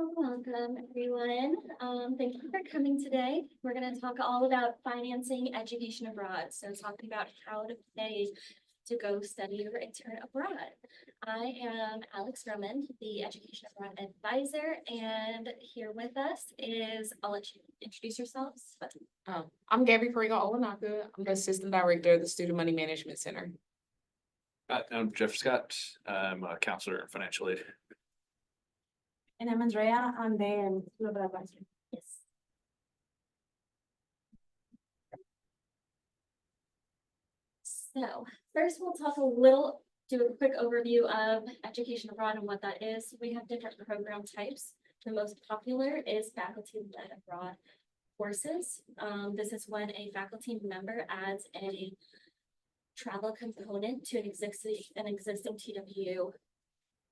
Welcome, everyone. Thank you for coming today. We're going to talk all about financing education abroad. So talking about how to pay to go study or intern abroad. I am Alex Drummond, the Education Abroad Advisor, and here with us is, I'll let you introduce yourselves. I'm Gabby Parego-Olanaka. I'm the Assistant Director of the Student Money Management Center. I'm Jeff Scott. I'm a counselor and financial aid. And I'm Andrea. I'm the Student Advisor. Yes. So first we'll do a quick overview of education abroad and what that is. We have different program types. The most popular is faculty-led abroad courses. This is when a faculty member adds a travel component to an existing TWU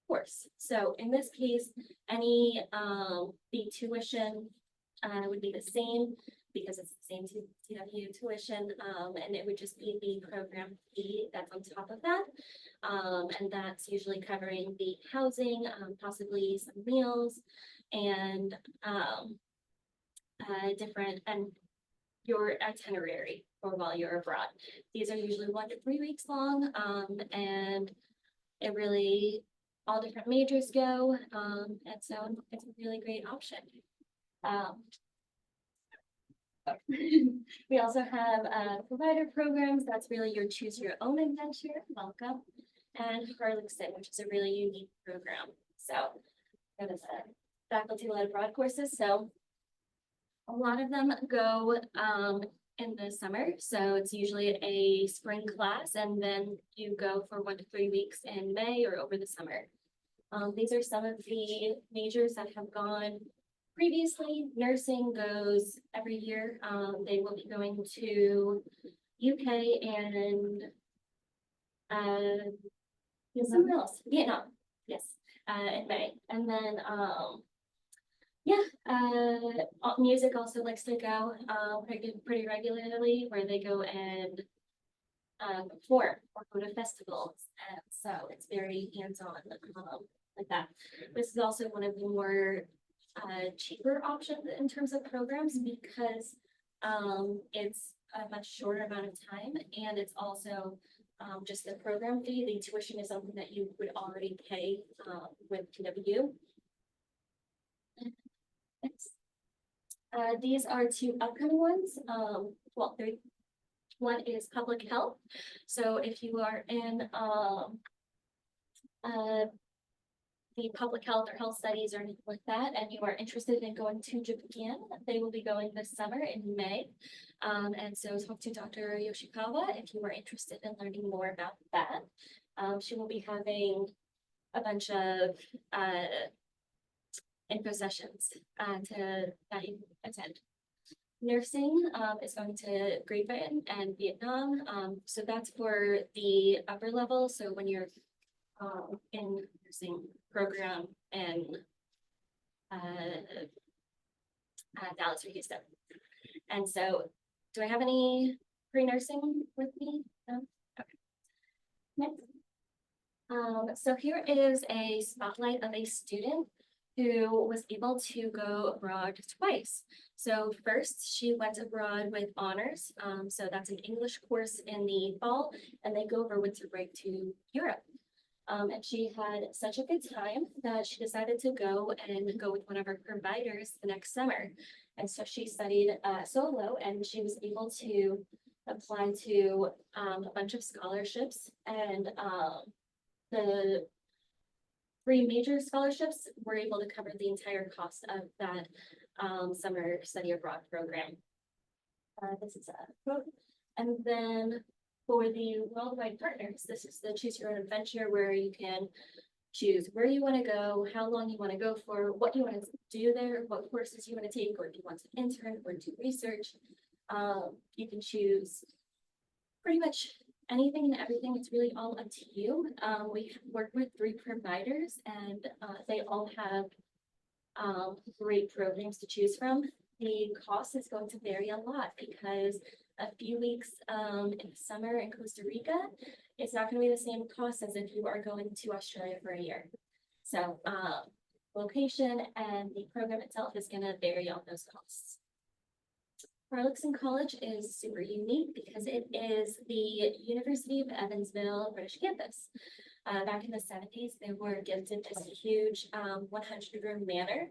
course. So in this case, the tuition would be the same because it's the same TWU tuition, and it would just be the program fee that's on top of that. And that's usually covering the housing, possibly some meals, and your itinerary for while you're abroad. These are usually 1 to 3 weeks long, and it really all different majors go, and so it's a really great option. We also have provider programs. That's really your choose your own adventure. Welcome. And Harlexton, which is a really unique program. So that is a faculty-led abroad courses. So a lot of them go in the summer. So it's usually a spring class, and then you go for 1 to 3 weeks in May or over the summer. These are some of the majors that have gone previously. Nursing goes every year. They will be going to UK and somewhere else, Vietnam, yes, in May. And then music also likes to go pretty regularly, where they go and perform or go to festivals, and so it's very hands-on like that. This is also one of the more cheaper options in terms of programs because it's a much shorter amount of time, and it's also just the program fee. The tuition is something that you would already pay with TWU. These are 2 upcoming ones. Well, 3. One is public health. So if you are in the public health or health studies or anything like that, and you are interested in going to Japan, they will be going this summer in May. And so talk to Dr. Yoshikawa if you are interested in learning more about that. She will be having a bunch of info sessions that you attend. Nursing is going to Great Britain and Vietnam. So that's for the upper level. So when you're in nursing program in Dallas or Houston. And so do I have any pre-nursing with me? No? Okay. Next. So here is a spotlight of a student who was able to go abroad twice. So first she went abroad with honors. So that's an English course in the fall, and they go over winter break to Europe. And she had such a good time that she decided to go with one of her providers the next summer. And so she studied solo, and she was able to apply to a bunch of scholarships, and the 3 major scholarships were able to cover the entire cost of that summer study abroad program. This is a quote. And then for the worldwide partners, this is the choose your own adventure, where you can choose where you want to go, how long you want to go for, what you want to do there, what courses you want to take, or if you want to intern or do research. You can choose pretty much anything and everything. It's really all up to you. We work with 3 providers, and they all have great programs to choose from. The cost is going to vary a lot because a few weeks in the summer in Costa Rica, it's not going to be the same cost as if you are going to Australia for a year. So location, and the program itself is gonna vary on those costs. Harlexton College is super unique because it is the University of Evansville, British campus. Back in the 70s, they were gifted this huge 100-room manor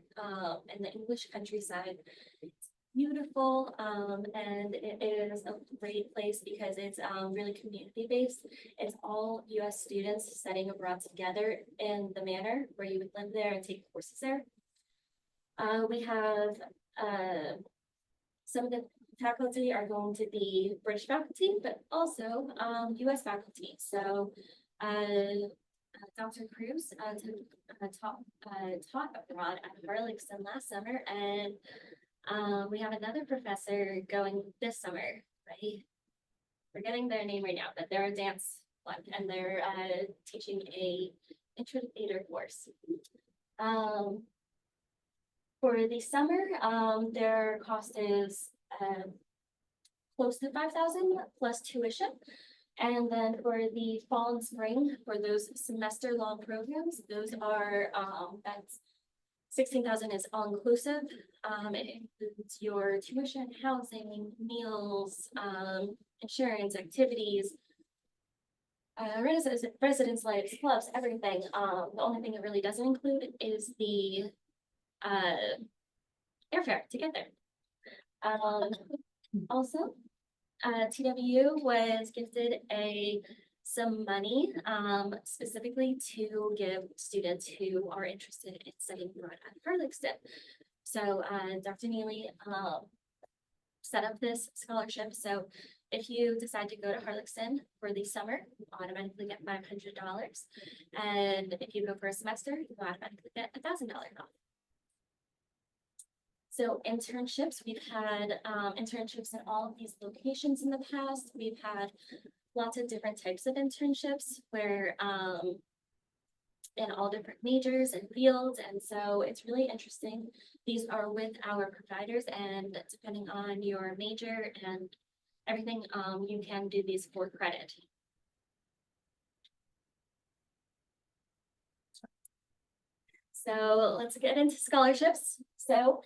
in the English countryside. It's beautiful, and it is a great place because it's really community-based. It's all US students studying abroad together in the manor where you would live there and take courses there. We have some of the faculty are going to be British faculty, but also US faculty. So Dr. Cruz taught abroad at Harlexton last summer, and we have another professor going this summer, right? Forgetting their name right now, but they're a dance one, and they're teaching a intro to theater course. For the summer, their cost is close to 5,000 plus tuition. And then for the fall and spring, for those semester long programs, those are that's 16,000 is all inclusive. It includes your tuition, housing, meals, insurance, activities, residence lives, clubs, everything. The only thing it really doesn't include is the airfare to get there. Also, TWU was gifted some money specifically to give students who are interested in studying abroad at Harlexton. So Dr. Neely set up this scholarship. So if you decide to go to Harlexton for the summer, you automatically get $500. And if you go for a semester, you automatically get $1,000 off. So internships, we've had internships in all of these locations in the past. We've had lots of different types of internships where in all different majors and fields. And so it's really interesting. These are with our providers, and depending on your major and everything, you can do these for credit. So let's get into scholarships. So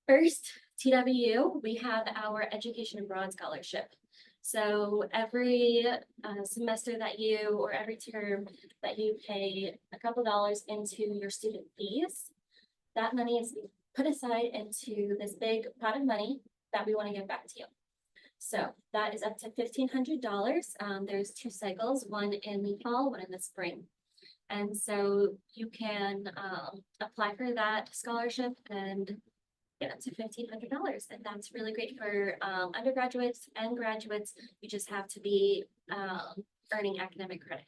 first, TWU, we have our Education Abroad Scholarship. So every semester that you, or every term that you pay a couple dollars into your student fees, that money is put aside into this big pot of money that we want to give back to you. So that is up to $1,500. There's 2 cycles, one in the fall, one in the spring. And so you can apply for that scholarship and get up to $1,500, and that's really great for undergraduates and graduates. You just have to be earning academic credit.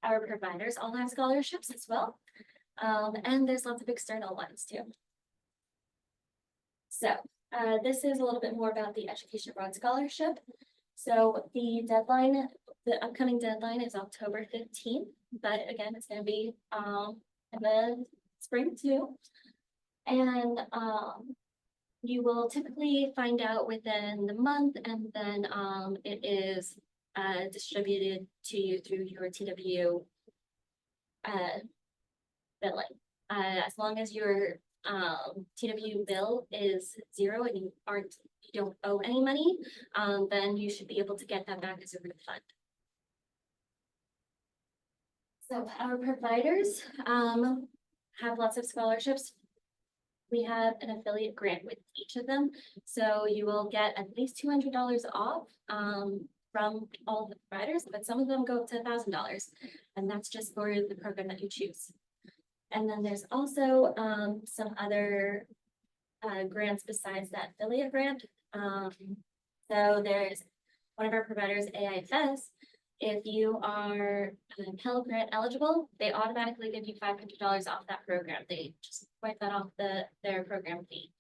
Our providers all have scholarships as well, and there's lots of external ones too. So this is a little bit more about the Education Abroad Scholarship. So the deadline, the upcoming deadline is October 15th, but again, it's going to be in the spring too. And you will typically find out within the month, and then it is distributed to you through your TWU billing. As long as your TWU bill is 0 and you don't owe any money, then you should be able to get that back as a refund. So our providers have lots of scholarships. We have an affiliate grant with each of them. So you will get at least $200 off from all the providers, but some of them go up to $1,000. And that's just for the program that you choose. And then there's also some other grants besides that affiliate grant. So there's one of our providers, AIFS. If you are Pell Grant eligible, they automatically give you $500 off that program. They just wipe that off their program fee.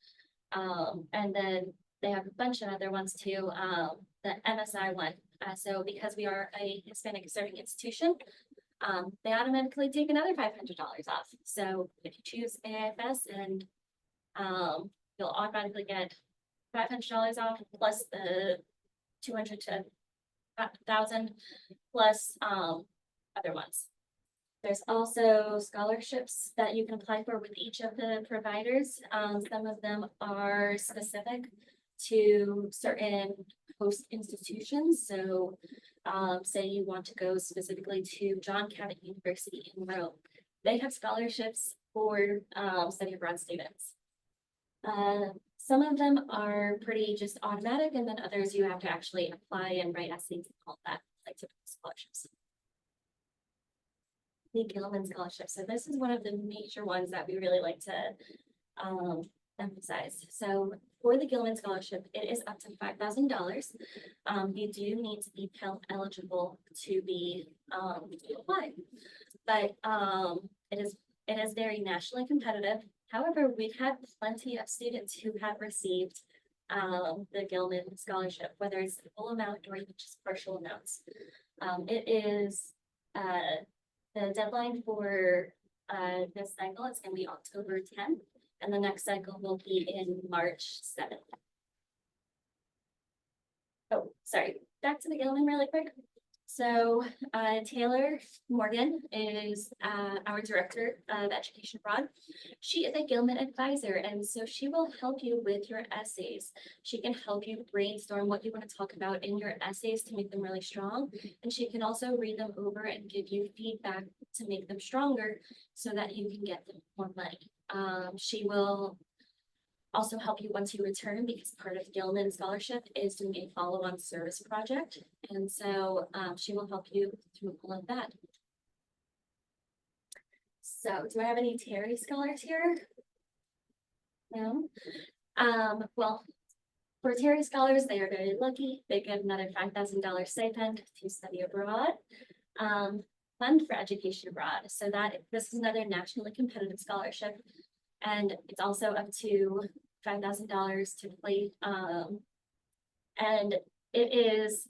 And then they have a bunch of other ones too, the MSI one. So because we are a Hispanic serving institution, they automatically take another $500 off. So if you choose AIFS, and you'll automatically get $500 off plus the 200 to 1,000 plus other ones. There's also scholarships that you can apply for with each of the providers. Some of them are specific to certain host institutions. So say you want to go specifically to John Cabot University in Rome. They have scholarships for study abroad students. Some of them are pretty just automatic, and then others you have to actually apply and write essays and all that, like typical scholarships. The Gilman Scholarship. So this is one of the major ones that we really like to emphasize. So for the Gilman Scholarship, it is up to $5,000. You do need to be Pell eligible to be to apply, but it is very nationally competitive. However, we've had plenty of students who have received the Gilman Scholarship, whether it's the full amount or even just partial amounts. It is the deadline for this cycle is going to be October 10th, and the next cycle will be in March 7th. Oh, sorry, back to the Gilman really quick. So Taylor Morgan is our Director of Education Abroad. She is a Gilman advisor, and so she will help you with your essays. She can help you brainstorm what you want to talk about in your essays to make them really strong. And she can also read them over and give you feedback to make them stronger so that you can get them more money. She will also help you once you return, because part of Gilman Scholarship is doing a follow-on service project. And so she will help you through all of that. So do I have any Terry scholars here? No? Well, for Terry scholars, they are very lucky. They get another $5,000 stipend to study abroad. Fund for education abroad. So this is another nationally competitive scholarship. And it's also up to $5,000 to play. And it is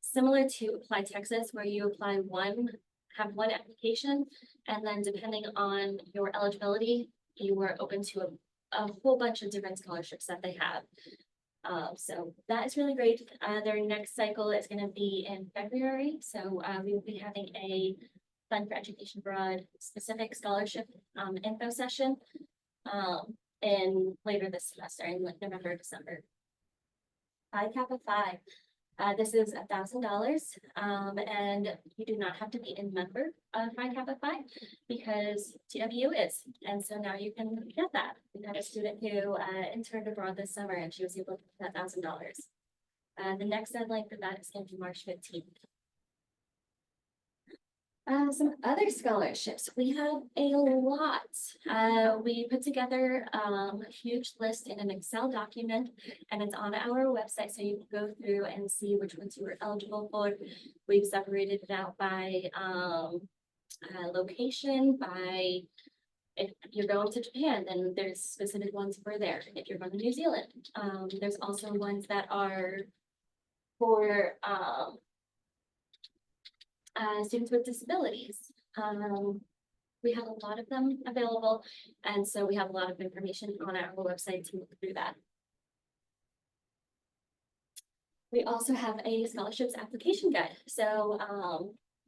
similar to Apply Texas, where you apply have one application, and then depending on your eligibility, you are open to a whole bunch of different scholarships that they have. So that is really great. Their next cycle is going to be in February. So we will be having a Fund for Education Abroad specific scholarship info session in later this semester in like November, December. Phi Kappa Phi. This is $1,000, and you do not have to be a member of Phi Kappa Phi because TWU is, and so now you can get that. We had a student who interned abroad this summer, and she was able to get that $1,000. The next deadline for that is going to be March 15th. Some other scholarships, we have a lot. We put together a huge list in an Excel document, and it's on our website, so you can go through and see which ones you were eligible for. We've separated it out by location, by if you're going to Japan, then there's specific ones for there. If you're going to New Zealand, there's also ones that are for students with disabilities. We have a lot of them available, and so we have a lot of information on our website to look through that. We also have a scholarships application guide. So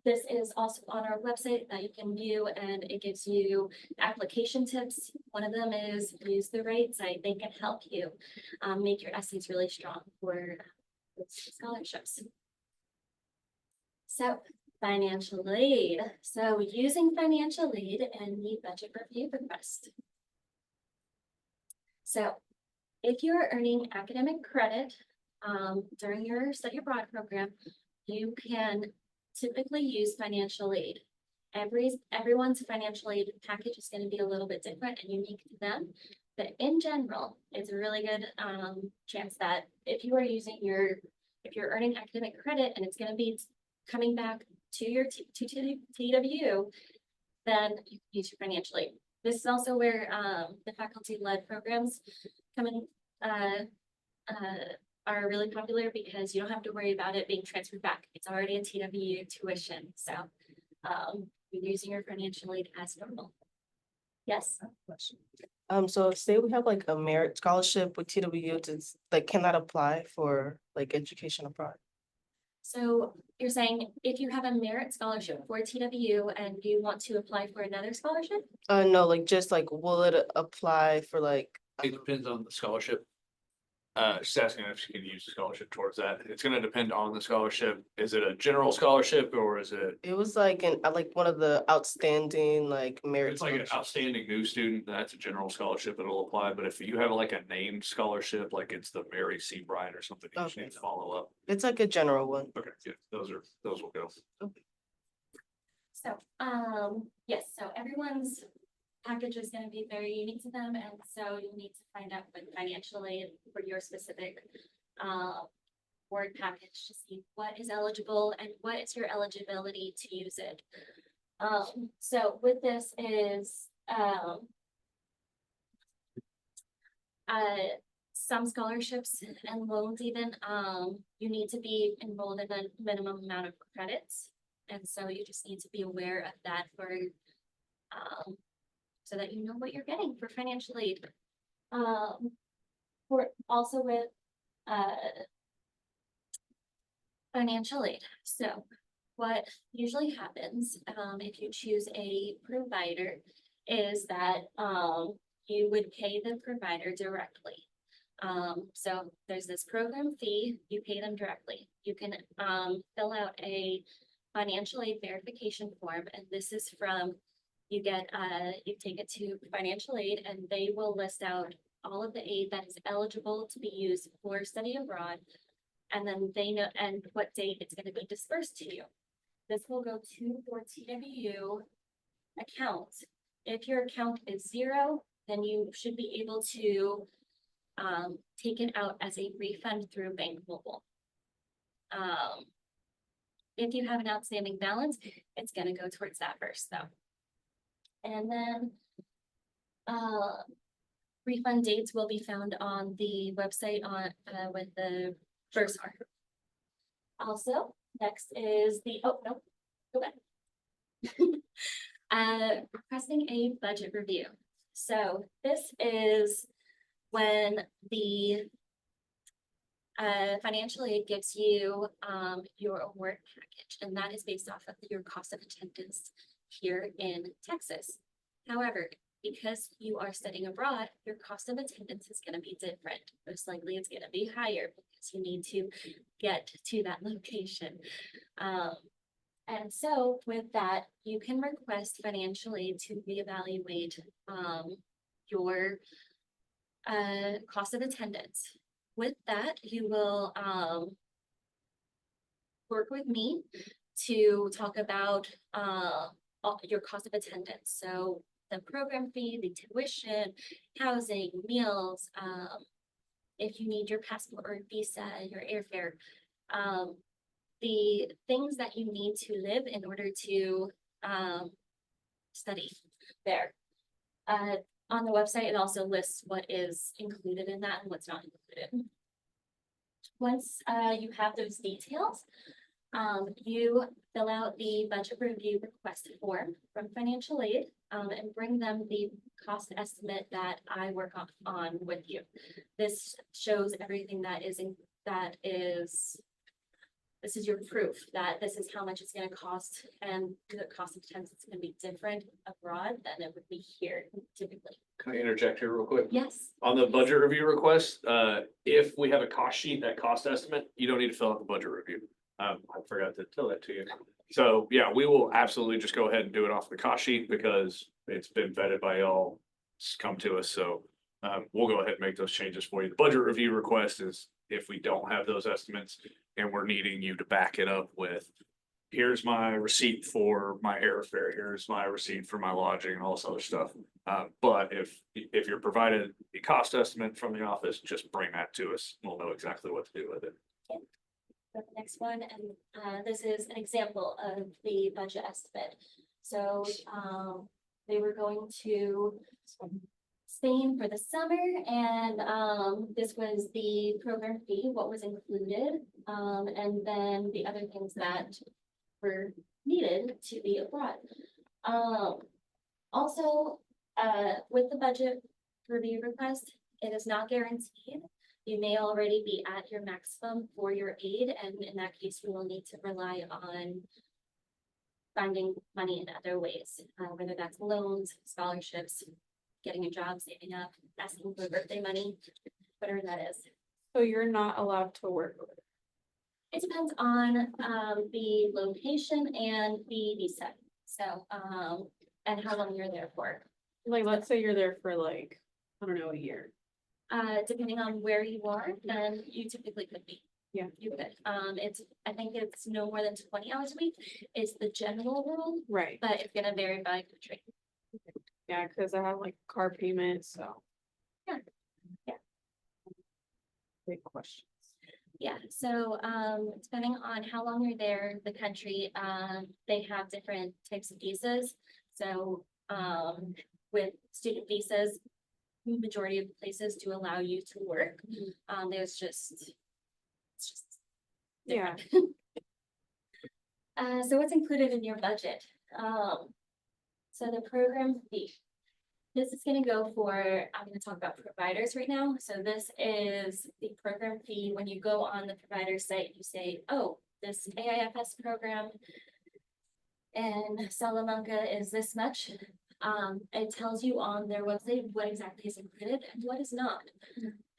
this is also on our website that you can view, and it gives you application tips. One of them is use the right site. They can help you make your essays really strong for scholarships. So financial aid. So using financial aid and the budget review request. So if you are earning academic credit during your study abroad program, you can typically use financial aid. Everyone's financial aid package is going to be a little bit different and unique to them. But in general, it's a really good chance that if you are using if you're earning academic credit and it's going to be coming back to your TWU, then you can use your financial aid. This is also where the faculty-led programs come in, are really popular because you don't have to worry about it being transferred back. It's already a TWU tuition, so you're using your financial aid as normal. Yes. Question. So say we have like a merit scholarship with TWU, like can that apply for like education abroad? So you're saying if you have a merit scholarship for TWU and you want to apply for another scholarship? No, like just like, will it apply for like, It depends on the scholarship. She's asking if she can use the scholarship towards that. It's gonna depend on the scholarship. Is it a general scholarship or is it? it was like like one of the outstanding like If merit. it's like an scholarships. outstanding new student, that's a general scholarship that'll apply, but if you have like a named scholarship, like it's the Mary C. Bryan or something, you just Okay. need to follow up. It's like a general one. Okay, yeah, those will go. So, yes, so everyone's package is gonna be very unique to them, and so you'll need to find out with financial aid for your specific board package to see what is eligible and what is your eligibility to use it. So with this is, some scholarships and loans even, you need to be enrolled in a minimum amount of credits. And so you just need to be aware of that for, so that you know what you're getting for financial aid. For also with, financial aid. So what usually happens, if you choose a provider is that, you would pay the provider directly. So there's this program fee, you pay them directly. You can, fill out a financial aid verification form, and this is from, you get, you take it to financial aid and they will list out all of the aid that is eligible to be used for study abroad. And then they know, and what date it's gonna be dispersed to you. This will go to your TWU account. If your account is 0, then you should be able to take it out as a refund through Bank Mobile. If you have an outstanding balance, it's gonna go towards that first though. And then refund dates will be found on the website on with the first part. Also, next is the, oh, no, go back. Requesting a budget review. So this is when the financial aid gives you your award package, and that is based off of your cost of attendance here in Texas. However, because you are studying abroad, your cost of attendance is going to be different. Most likely it's going to be higher because you need to get to that location. And so with that, you can request financial aid to reevaluate your cost of attendance. With that, you will work with me to talk about your cost of attendance. So the program fee, the tuition, housing, meals, if you need your passport or visa, your airfare, the things that you need to live in order to study there. On the website, it also lists what is included in that and what's not included. Once you have those details, you fill out the budget review request form from financial aid and bring them the cost estimate that I work on with you. This shows everything that is this is your proof that this is how much it's going to cost, and the cost of attendance is going to be different abroad than it would be here typically. Can I interject here real quick? Yes. On the budget review request, if we have a cost sheet, that cost estimate, you don't need to fill out the budget review. I forgot to tell that to you. So yeah, we will absolutely just go ahead and do it off the cost sheet because it's been vetted by y'all. It's come to us, so we'll go ahead and make those changes for you. The budget review request is if we don't have those estimates and we're needing you to back it up with, here's my receipt for my airfare, here's my receipt for my lodging and all this other stuff. But if you're provided a cost estimate from the office, just bring that to us. We'll know exactly what to do with it. The next one, and this is an example of the budget estimate. So they were going to Spain for the summer, and this was the program fee, what was included, and then the other things that were needed to be abroad. Also, with the budget review request, it is not guaranteed you may already be at your maximum for your aid, and in that case, you will need to rely on finding money in other ways, whether that's loans, scholarships, getting a job, saving up, asking for birthday money, whatever that is. So you're not allowed to work. It depends on the location and the visa. So, and how long you're there for. Like, let's say you're there for like, I don't know, a year. Depending on where you are, then you typically could be. Yeah. You could. I think it's no more than 20 hours a week is the general rule, Right. but it's gonna vary by country. Yeah, cause I have like car payments, so. Yeah. Yeah. Big questions. Yeah, so depending on how long you're there, the country, they have different types of visas. So with student visas, majority of places do allow you to work. There's just, it's just Yeah. so what's included in your budget? So the program fee. This is gonna go for, I'm gonna talk about providers right now. So this is the program fee. When you go on the provider site, you say, oh, this AIFS program in Salamanca is this much. It tells you on their website what exactly is included and what is not.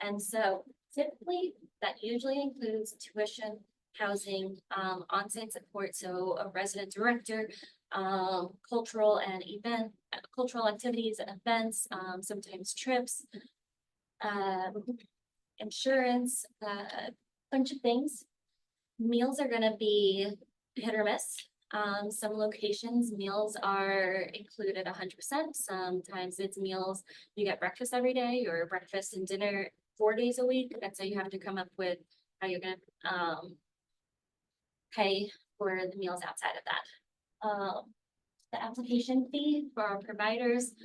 And so typically, that usually includes tuition, housing, on-site support, so a resident director, cultural activities and events, sometimes trips, insurance, bunch of things. Meals are gonna be hit or miss. Some locations, meals are included 100%. Sometimes it's meals, you get breakfast every day or breakfast and dinner 4 days a week. And so you have to come up with how you're gonna pay for the meals outside of that. The application fee for our providers,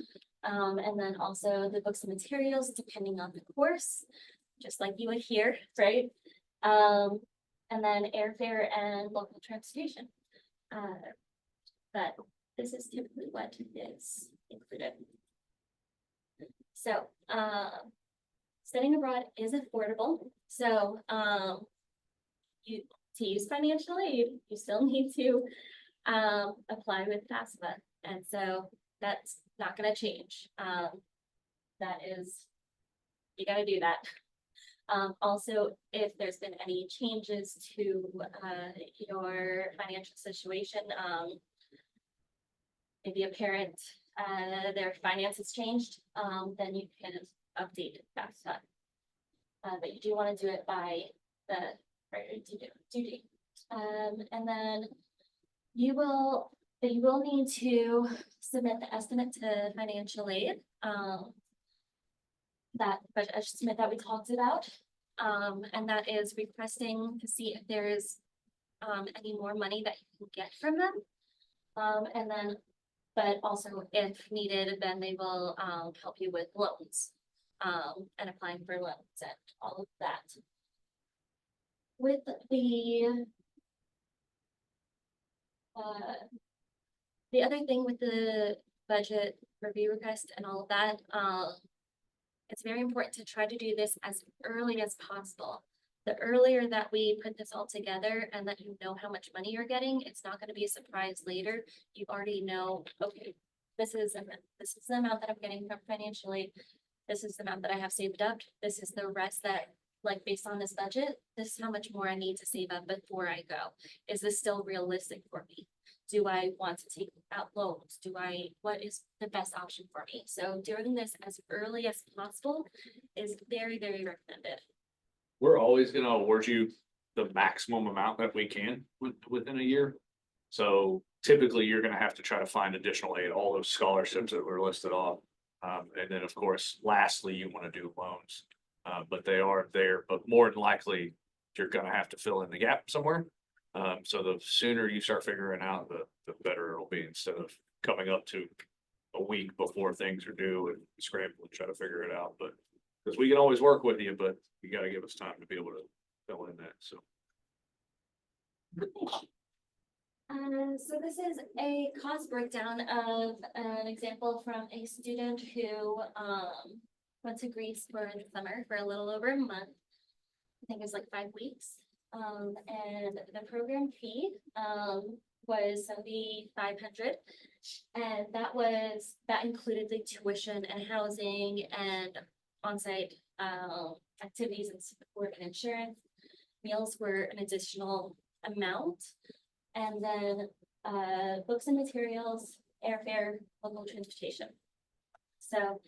and then also the books and materials, depending on the course, just like you would hear, right? And then airfare and local transportation. But this is typically what is included. So, studying abroad is affordable. So, to use financial aid, you still need to apply with FAFSA. And so that's not gonna change. That is, you gotta do that. Also, if there's been any changes to your financial situation, maybe a parent, their finances changed, then you can update FAFSA. But you do want to do it by the right due date. And then you will need to submit the estimate to financial aid. That budget estimate that we talked about. And that is requesting to see if there is any more money that you can get from them. And then, but also if needed, then they will help you with loans and applying for loans and all of that. With the other thing with the budget review request and all of that, it's very important to try to do this as early as possible. The earlier that we put this all together and that you know how much money you're getting, it's not going to be a surprise later. You already know, okay, this is the amount that I'm getting from financially. This is the amount that I have saved up. This is the rest that, like, based on this budget, this is how much more I need to save up before I go. Is this still realistic for me? Do I want to take out loans? What is the best option for me? So doing this as early as possible is very, very recommended. We're always gonna award you the maximum amount that we can within a year. So typically, you're gonna have to try to find additional aid, all those scholarships that were listed off. And then, of course, lastly, you wanna do loans. But they are there, but more than likely, you're gonna have to fill in the gap somewhere. So the sooner you start figuring out, the better it'll be, instead of coming up to a week before things are due and scramble and try to figure it out. But because we can always work with you, but you gotta give us time to be able to fill in that, so. So this is a cost breakdown of an example from a student who went to Greece for the summer for a little over a month. I think it was like 5 weeks. And the program fee, was 7,500. And that included the tuition and housing and on-site, activities and support and insurance. Meals were an additional amount. And then, books and materials, airfare, local transportation. So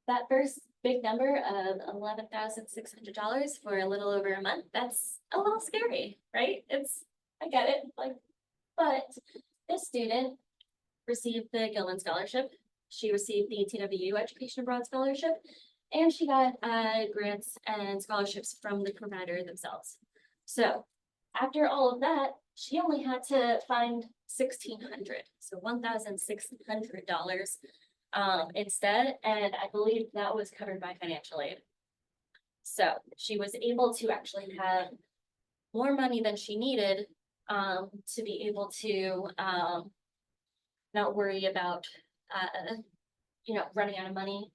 that first big number of $11,600 for a little over a month, that's a little scary, right? I get it, like, but this student received the Gilman Scholarship. She received the TWU Education Abroad Scholarship, and she got grants and scholarships from the provider themselves. So after all of that, she only had to find $1,600, so $1,600 instead, and I believe that was covered by financial aid. So she was able to actually have more money than she needed to be able to not worry about running out of money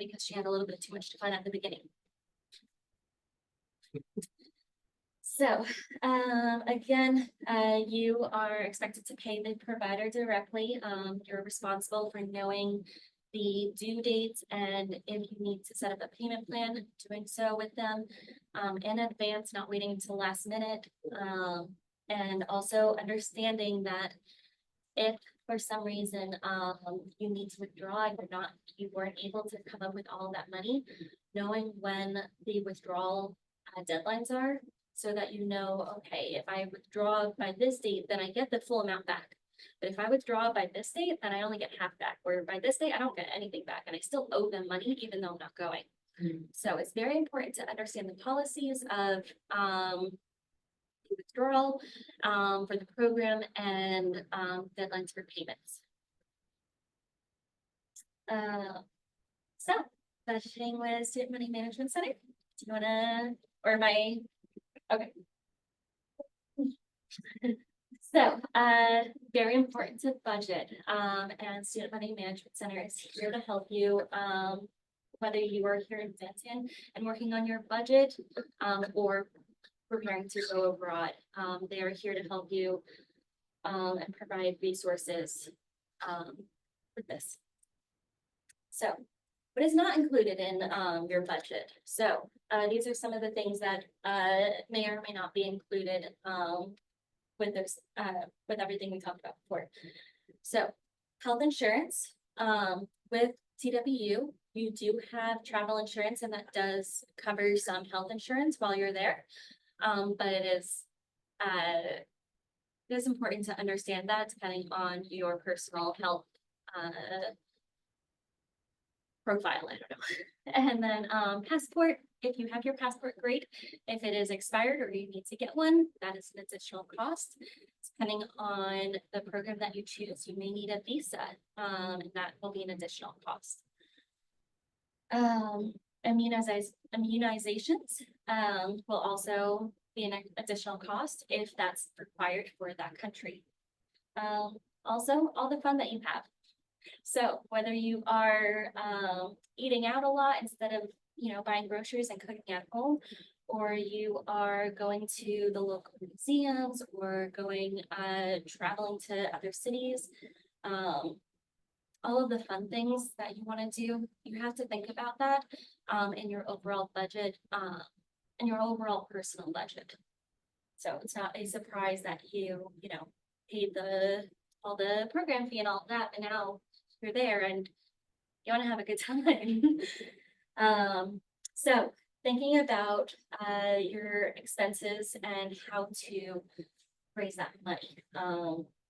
because she had a little bit too much to fund at the beginning. So, again, you are expected to pay the provider directly. You're responsible for knowing the due dates, and if you need to set up a payment plan, doing so with them in advance, not waiting until last minute. And also understanding that if for some reason you need to withdraw and you weren't able to come up with all that money, knowing when the withdrawal deadlines are, so that you know, okay, if I withdraw by this date, then I get the full amount back. But if I withdraw by this date, then I only get half back, or by this date, I don't get anything back, and I still owe them money even though I'm not going. So it's very important to understand the policies of withdrawal for the program and deadlines for payments. So budgeting with Student Money Management Center. Do you wanna, or am I, okay. So, very important to budget, and Student Money Management Center is here to help you, whether you are here in Denton and working on your budget, or preparing to go abroad. They are here to help you, and provide resources, with this. So, what is not included in, your budget? So, these are some of the things that, may or may not be included, with this, with everything we talked about before. So health insurance, with TWU, you do have travel insurance, and that does cover some health insurance while you're there. But it is important to understand that depending on your personal health, profile, I don't know. And then passport, if you have your passport, great. If it is expired or you need to get one, that is an additional cost. Depending on the program that you choose, you may need a visa, and that will be an additional cost. Immunizations will also be an additional cost if that's required for that country. Also, all the fun that you have. So whether you are eating out a lot instead of, buying groceries and cooking at home, or you are going to the local museums or going traveling to other cities, all of the fun things that you want to do, you have to think about that in your overall budget, and your overall personal budget. So it's not a surprise that you paid all the program fee and all that, and now you're there and you want to have a good time. So thinking about your expenses and how to raise that money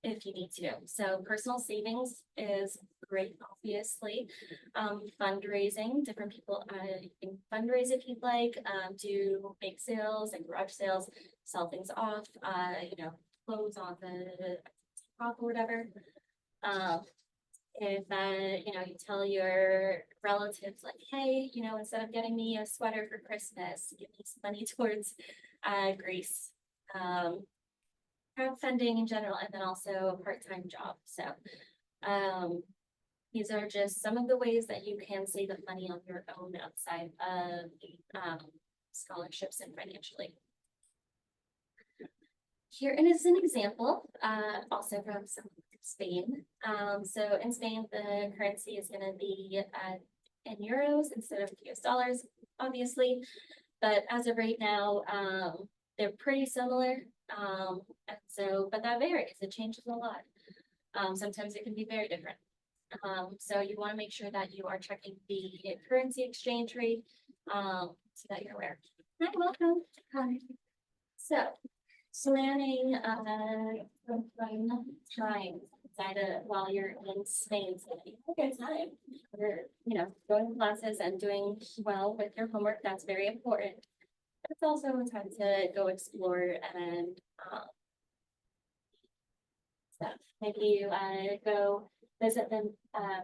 if you need to. So personal savings is great, obviously. Fundraising, different people you can fundraise if you'd like, do bake sales and garage sales, sell things off, clothes on the top or whatever. If you tell your relatives like, hey, instead of getting me a sweater for Christmas, give me some money towards Greece, crowdfunding in general, and then also a part-time job. So these are just some of the ways that you can save up money on your own outside of scholarships and financially. Here is an example, also from Spain. So in Spain, the currency is gonna be in euros instead of US dollars, obviously. But as of right now, they're pretty similar. And so, but that varies, it changes a lot. Sometimes it can be very different. So you want to make sure that you are checking the currency exchange rate, so that you're aware. Hi, welcome. Hi. So, planning, from time while you're in Spain, so that you have a good time. You're, going to classes and doing well with your homework, that's very important. But it's also a time to go explore and, stuff. Maybe you, go visit the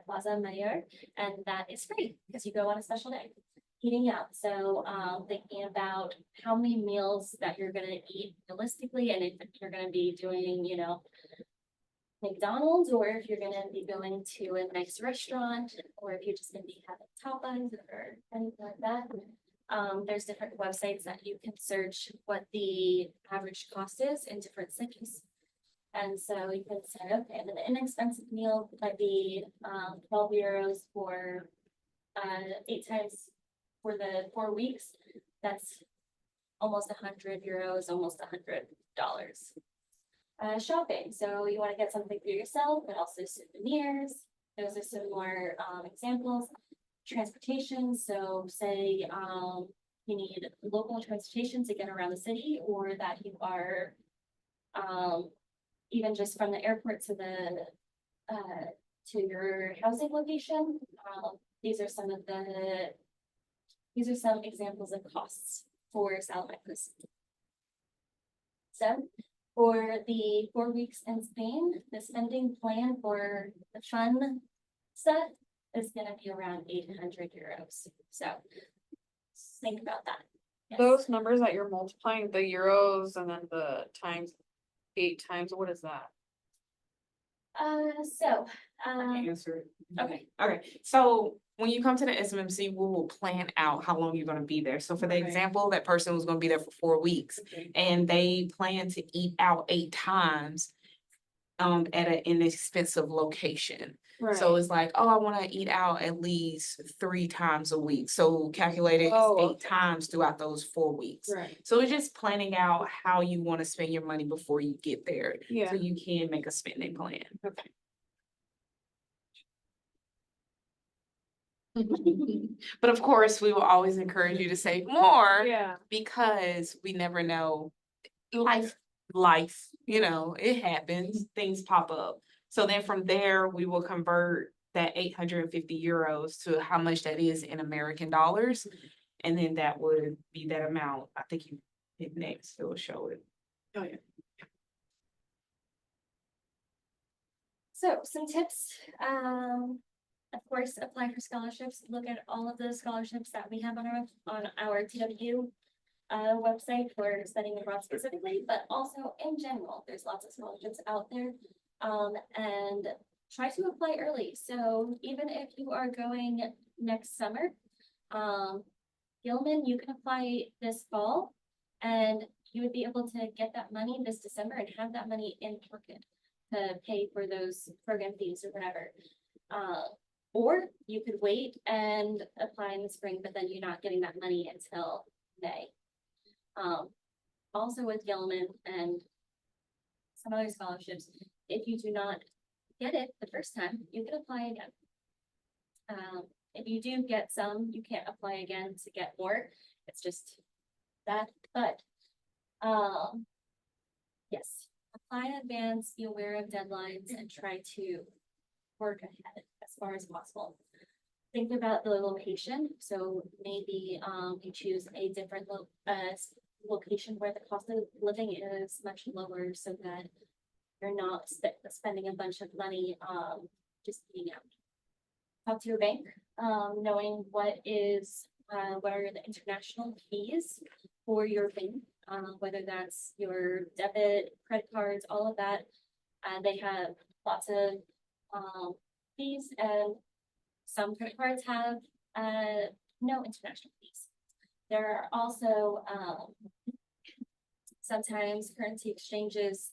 Plaza Mayor, and that is free because you go on a special day eating out. So thinking about how many meals that you're gonna eat realistically, and if you're gonna be doing, McDonald's, or if you're gonna be going to a nice restaurant, or if you're just gonna be having tapas or anything like that. There's different websites that you can search what the average cost is in different cities. And so you can say, okay, an inexpensive meal might be 12 euros for 8 times for the 4 weeks. That's almost 100 euros, almost $100. Shopping, so you want to get something for yourself, but also souvenirs. Those are some more examples. Transportation, so say you need local transportation to get around the city, or that you are even just from the airport to the to your housing location. These are some examples of costs for Salamanca's. So for the 4 weeks in Spain, the spending plan for the fun stuff is gonna be around 800 euros. So think about that. Yes. Those numbers that you're multiplying, the euros and then the times 8 times, what is that? Answer. Okay. Okay, so when you come to the SMMC, we will plan out how long you're gonna be there. So for the Right. example, that person was gonna be there for 4 weeks and they plan to eat out 8 times at an inexpensive location. So it's like, oh, I wanna eat out at least 3 times a week. So calculate it Oh, 8 okay. times throughout those 4 weeks. Right, So it's just planning out how you wanna spend your money before you get there. yeah, So you can make a spending plan. okay. But of course, we will always encourage you to save more Yeah, because we never know. Life, it happens, things pop up. So then from there, we will convert that 850 euros to how much that is in American dollars. And then that would be that amount. I think you hit next, it will show it. oh, yeah. So some tips, of course, apply for scholarships. Look at all of the scholarships that we have on our TWU website for studying abroad specifically, but also in general, there's lots of scholarships out there. And try to apply early. So even if you are going next summer, Gilman, you can apply this fall, and you would be able to get that money this December and have that money in pocket to pay for those program fees or whatever. Or you could wait and apply in the spring, but then you're not getting that money until May. Also with Gilman and some other scholarships, if you do not get it the first time, you can apply again. If you do get some, you can't apply again to get more. It's just that, but yes, apply in advance, be aware of deadlines, and try to work ahead as far as possible. Think about the location. So maybe you choose a different location where the cost of living is much lower, so that you're not spending a bunch of money just eating out. Talk to your bank, knowing what are the international fees for your bank, whether that's your debit, credit cards, all of that. They have lots of fees, and some credit cards have no international fees. there are also, sometimes currency exchanges,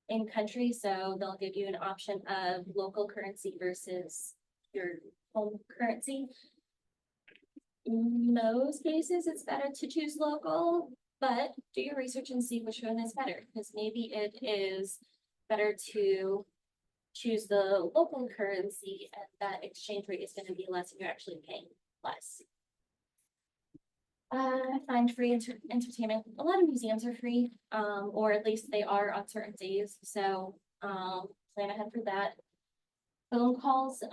in country, so they'll give you an option of local currency versus your home currency. In most cases, it's better to choose local, but do your research and see which one is better, because maybe it is better to choose the local currency and that exchange rate is gonna be less and you're actually paying less. Find free entertainment. A lot of museums are free, or at least they are on certain days, so, plan ahead for that. Phone calls,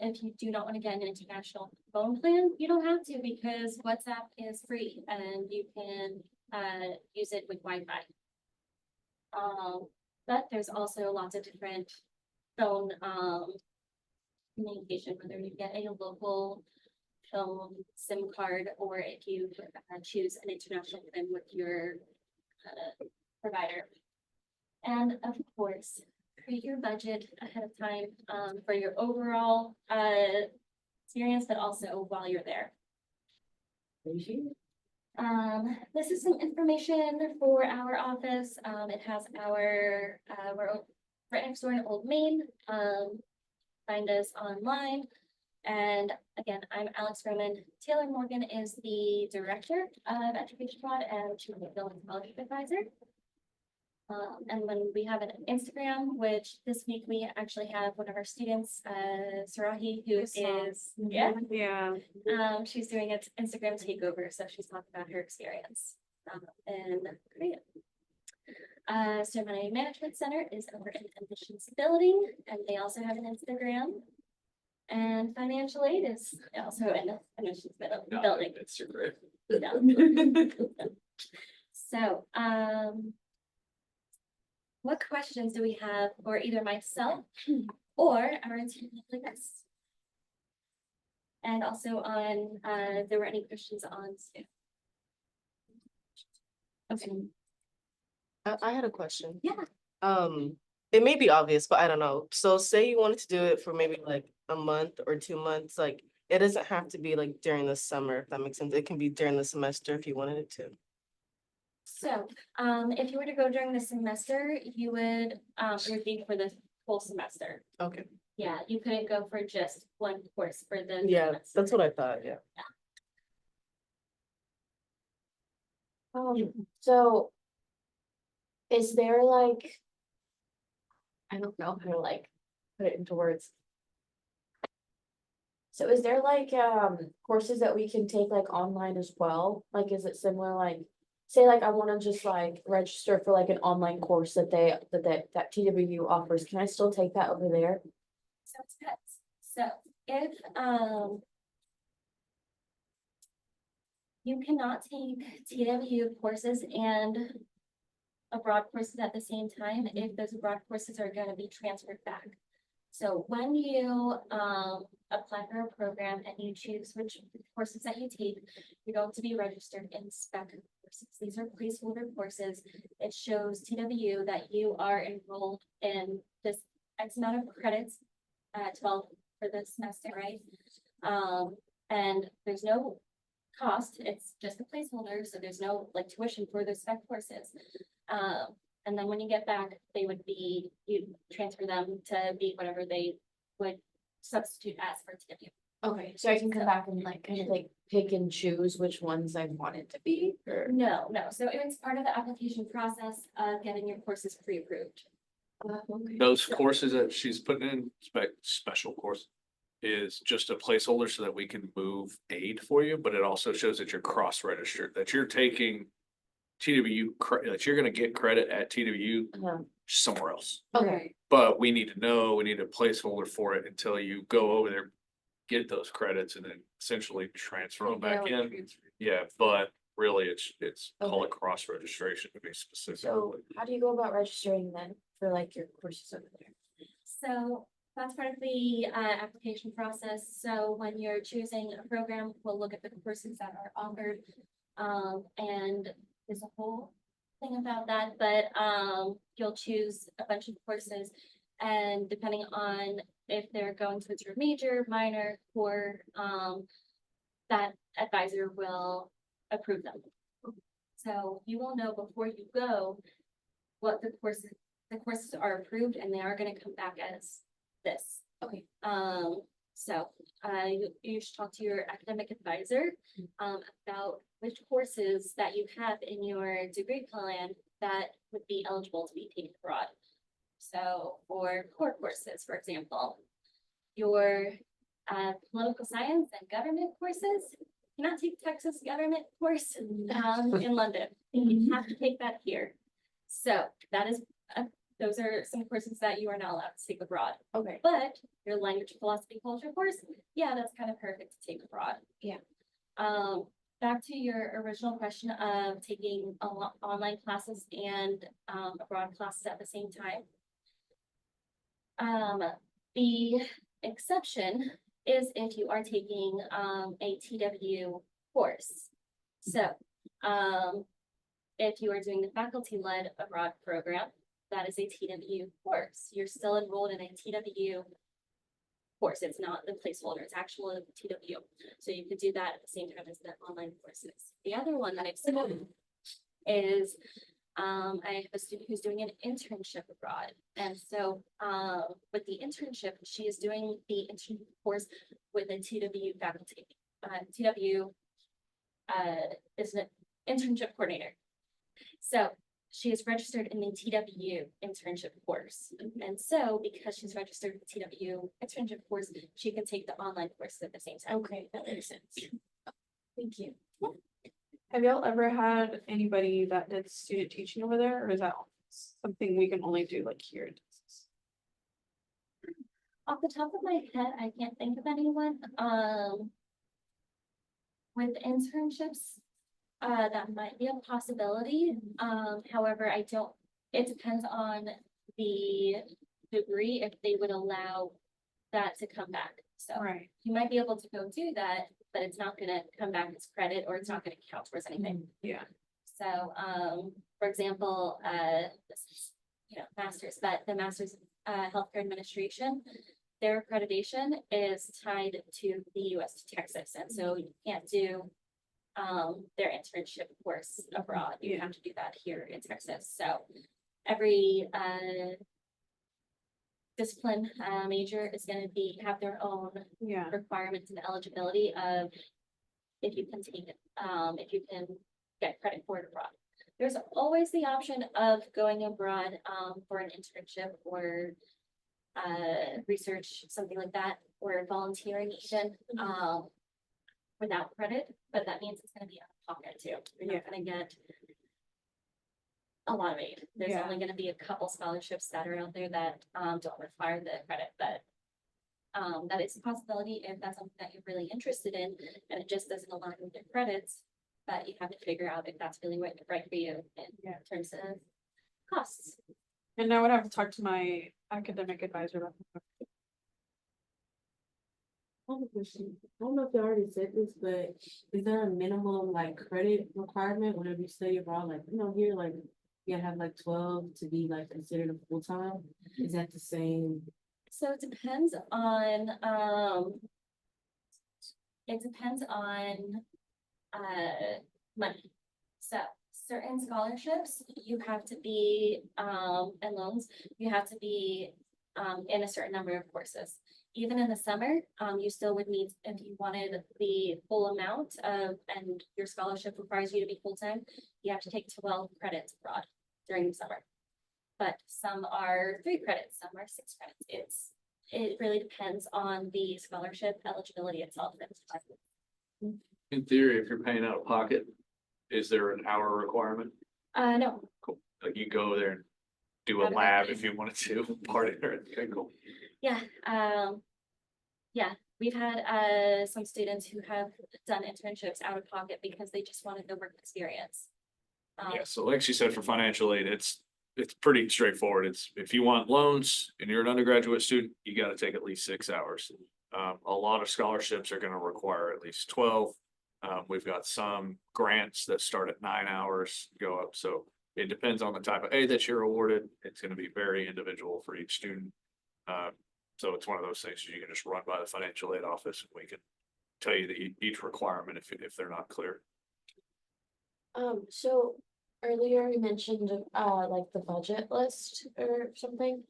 if you do not want to get an international phone plan, you don't have to because WhatsApp is free and you can, use it with Wi-Fi. But there's also lots of different phone, communication, whether you get a local phone SIM card, or if you choose an international plan with your provider. And of course, create your budget ahead of time for your overall experience, but also while you're there. This is some information for our office. It has our, we're right next door in Old Main. Find us online. And again, I'm Alex Roman. Taylor Morgan is the Director of Education Fraud and she's the Building Scholarship Advisor. And when we have an Instagram, which this week we actually have one of our students, Sarahi, who is, yeah, she's doing an Instagram takeover. So she's talking about her experience in Korea. Ceremony Management Center is over in Admissions Building, and they also have an Instagram. And financial aid is also in the admissions building. It's super. So, what questions do we have for either myself or our intended guests? And also on, if there were any questions on Zoom. Okay. I had a question. Yeah. It may be obvious, but I don't know. So say you wanted to do it for maybe like a month or 2 months, like it doesn't have to be like during the summer, if that makes sense. It can be during the semester if you wanted it to. So, if you were to go during the semester, you would, it would be for the whole semester. Okay. Yeah, you couldn't go for just one course for the. Yeah, semester. that's what I thought, yeah. So is there like, I don't know how to like put it into words. So is there like courses that we can take like online as well? Like, is it similar, like, say like I wanna just like register for like an online course that that TWU offers, can I still take that over there? So it depends. So if, you cannot take TWU courses and abroad courses at the same time, if those abroad courses are gonna be transferred back. So when you, apply for a program and you choose which courses that you take, you're going to be registered in spec courses. These are placeholder courses. It shows TWU that you are enrolled in this X amount of credits, 12 for the semester, right? And there's no cost, it's just a placeholder, so there's no like tuition for those spec courses. And then when you get back, they would be, you transfer them to be whatever they would substitute as for TWU. Okay, so I can come back and like kind of like pick and choose which ones I want it to be, or? No, so it's part of the application process of getting your courses pre-approved. Okay. Those courses that she's putting in, special course, is just a placeholder so that we can move aid for you, but it also shows that you're cross-registered, that you're taking TWU, that you're gonna get credit at TWU Uh-huh. somewhere else. Okay, But we need to know, we need a placeholder for it until you go over there, get those credits and then essentially transfer them back in. Yeah, but really it's called a cross registration to be specific. so how do you go about registering then for like your courses over there? So that's part of the application process. So when you're choosing a program, we'll look at the courses that are offered. And there's a whole thing about that, but you'll choose a bunch of courses. And depending on if they're going towards your major, minor, core, that at advisor will approve them. So you will know before you go what the courses are approved, and they are gonna come back as this. Okay. So, you should talk to your academic advisor, about which courses that you have in your degree plan that would be eligible to be taken abroad. So, for core courses, for example, your, political science and government courses, you cannot take Texas government course, in London. You have to take that here. So, that is, those are some courses that you are not allowed to take abroad. Okay. But your language, philosophy, culture course, yeah, that's kind of perfect to take abroad. Yeah. Back to your original question of taking online classes and abroad classes at the same time. The exception is if you are taking a TWU course. So, if you are doing the faculty-led abroad program, that is a TWU course. You're still enrolled in a TWU course. It's not the placeholder, it's actual TWU. So you could do that at the same time as the online courses. The other one that I've seen is I have a student who's doing an internship abroad. And so with the internship, she is doing the internship course with a TWU faculty. TWU is an internship coordinator. So she is registered in the TWU internship course. And so because she's registered in the TWU internship course, she can take the online course at the same time. Okay, that makes sense. Thank you. Have y'all ever had anybody that did student teaching over there, or is that something we can only do like here in Texas? Off the top of my head, I can't think of anyone. With internships, that might be a possibility. However, it depends on the degree if they would allow that to come back. So Right. you might be able to go do that, but it's not gonna come back as credit or it's not gonna count towards anything. Yeah. So, for example, this is, masters, but the masters, healthcare administration, their accreditation is tied to the US to Texas, and so you can't do their internship course abroad. You have to do that here in Texas. So every discipline major is gonna have their own Yeah. requirements and eligibility of if you can take it, if you can get credit for it abroad. There's always the option of going abroad for an internship or research, something like that, or volunteering even without credit, but that means it's gonna be out of pocket too. You're not gonna get a lot of aid. There's Yeah. only gonna be a couple scholarships that are out there that don't require the credit, but that is a possibility if that's something that you're really interested in and it just doesn't align with your credits. But you have to figure out if that's really right for you in terms of costs. And I would have to talk to my academic advisor about that. I have a question. I don't know if you already said this, but is there a minimum like credit requirement whenever you study abroad? Like, here, like, you have like 12 to be like considered a full-time. Is that the same? So it depends on, money. So certain scholarships, you have to be, and loans, you have to be, in a certain number of courses. Even in the summer, you still would need, if you wanted the full amount of, and your scholarship requires you to be full-time, you have to take 12 credits abroad during the summer. But some are 3 credits, some are 6 credits. It really depends on the scholarship eligibility itself. In theory, if you're paying out of pocket, is there an hour requirement? No, Cool. Like you go there and do a Out of lab pocket. if you wanted to, part of it. Okay, cool. yeah, we've had, some students who have done internships out of pocket because they just wanted the work experience. Yeah, so like she said, for financial aid, it's pretty straightforward. It's, if you want loans and you're an undergraduate student, you gotta take at least 6 hours. A lot of scholarships are gonna require at least 12. We've got some grants that start at 9 hours, go up, so it depends on the type of aid that you're awarded. It's gonna be very individual for each student. So it's one of those things you can just run by the financial aid office and we can tell you each requirement if they're not clear. So earlier you mentioned, like the budget list or something,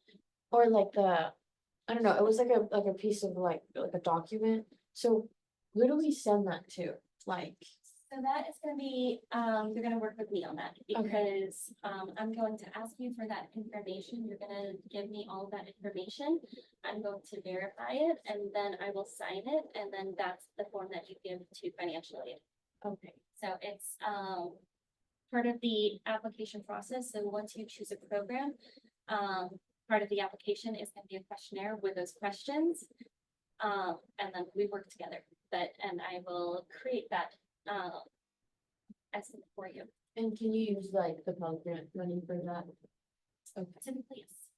or like I don't know, it was like a piece of like a document. So who do we send that to? Like, So that is gonna be, you're gonna work with me on that because, I'm going to ask you for that information. You're gonna give me all that information. I'm going to verify it and then I will sign it and then that's the form that you give to financial aid. okay, So it's, part of the application process. So once you choose a program, part of the application is gonna be a questionnaire with those questions. And then we work together, and I will create that, estimate for you. and can you use like the Pell Grant money for that? Okay. Typically, yes.